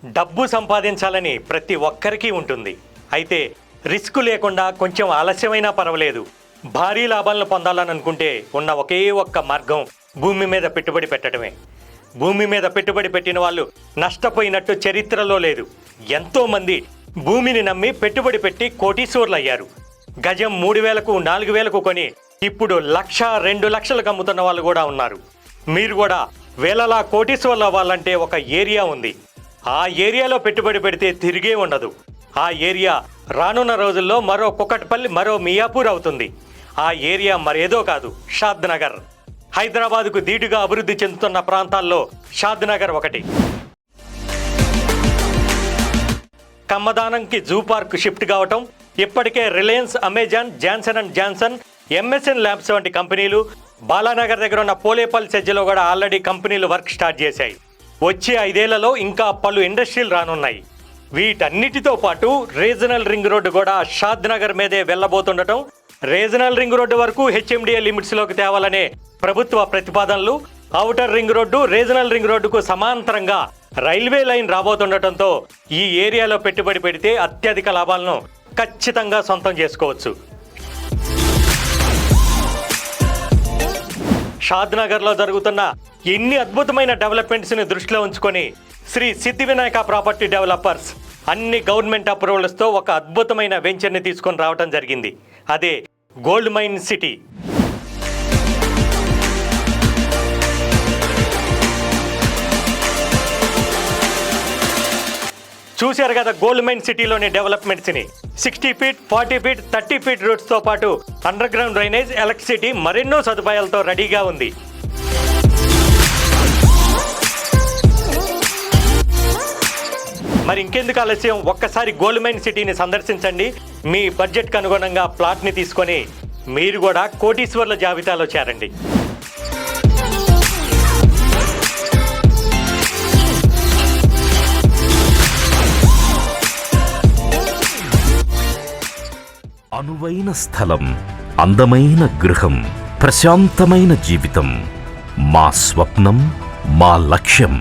డబ్బు సంపాదించాలని ప్రతి ఒక్కరికి ఉంటుంది. అయితే రిస్క్ లేకుండా కొంచెం ఆలస్యమైనా పర్వాలేదు, భారీ లాభాలను పొందాలని అనుకుంటే ఉన్న ఒకే ఒక్క మార్గం భూమి మీద పెట్టుబడి పెట్టడమే. భూమి మీద పెట్టుబడి పెట్టిన వాళ్ళు నష్టపోయినట్టు చరిత్రలో లేదు. ఎంతోమంది భూమిని నమ్మి పెట్టుబడి పెట్టి కోటీశ్వర్లు అయ్యారు. గజం 3,000కు 4,000కు కొని ఇప్పుడు 1,00,000 2 లక్షలకు అమ్ముతున్న వాళ్ళు కూడా ఉన్నారు. మీరు కూడా వేలలా కోటీశ్వర్లు అవ్వాలంటే ఒక ఏరియా ఉంది. ఆ ఏరియాలో పెట్టుబడి పెడితే తిరిగే ఉండదు. ఆ ఏరియా రానున్న రోజుల్లో మరో కుకట్పల్లి, మరో మియాపూర్ అవుతుంది. ఆ ఏరియా మరేదో కాదు, షాద్ నగర్. హైదరాబాద్కు ధీటుగా అభివృద్ధి చెందుతున్న ప్రాంతాల్లో షాద్ నగర్ ఒకటి. కమ్మదానంకి జూ పార్క్ షిఫ్ట్ కావటం, ఇప్పటికే Reliance, Amazon, Johnson and Johnson, MSN labs వంటి కంపెనీలు, బాలానగర్ దగ్గర ఉన్న పోలేపల్లి సెజ్జలో కూడా ఆల్రెడీ కంపెనీలు వర్క్ స్టార్ట్ చేశాయి. వచ్చే 5 ఏళ్లలో ఇంకా పలు ఇండస్ట్రీలు రానున్నాయి. వీటన్నిటితో పాటు రీజనల్ రింగ్ రోడ్డు కూడా షాద్ నగర్ మీదే వెళ్ళబోతుండటం, రీజనల్ రింగ్ రోడ్డు వరకు హెచ్ఎండిఏ లిమిట్స్లోకి తేవాలనే ప్రభుత్వ ప్రతిపాదనలు, outer ring road, regional ring రోడ్డుకు సమాంతరంగా రైల్వే లైన్ రాబోతుండటంతో ఈ ఏరియాలో పెట్టుబడి పెడితే అత్యధిక లాభాలను ఖచ్చితంగా సొంతం చేసుకోవచ్చు. షాద్ నగర్లో జరుగుతున్న ఎన్ని అద్భుతమైన డెవలప్మెంట్స్ని దృష్టిలో ఉంచుకొని శ్రీ సిద్ధి వినాయక ప్రాపర్టీ డెవలపర్స్ అన్ని గవర్నమెంట్ అప్రూవల్స్తో ఒక అద్భుతమైన వెంచర్ని తీసుకొని రావడం జరిగింది. అదే గోల్డ్ మైన్ సిటీ. చూశారు కదా గోల్డ్ మైన్ సిటీలోని డెవలప్మెంట్స్ని. 60 ఫీట్, 40 ఫీట్, 30 ఫీట్ రోడ్స్తో పాటు అండర్ గ్రౌండ్ డ్రైనేజ్, ఎలక్ట్రిసిటీ, మరెన్నో సదుపాయాలతో రెడీగా ఉంది. మరి ఇంకెందుకు ఆలస్యం, ఒక్కసారి గోల్డ్ మైన్ సిటీని సందర్శించండి. మీ బడ్జెట్కి అనుగుణంగా ప్లాట్ని తీసుకొని మీరు కూడా కోటీశ్వర్ల జాబితాలో చేరండి. అనువైన స్థలం, అందమైన గృహం, ప్రశాంతమైన జీవితం మా స్వప్నం, మా లక్ష్యం.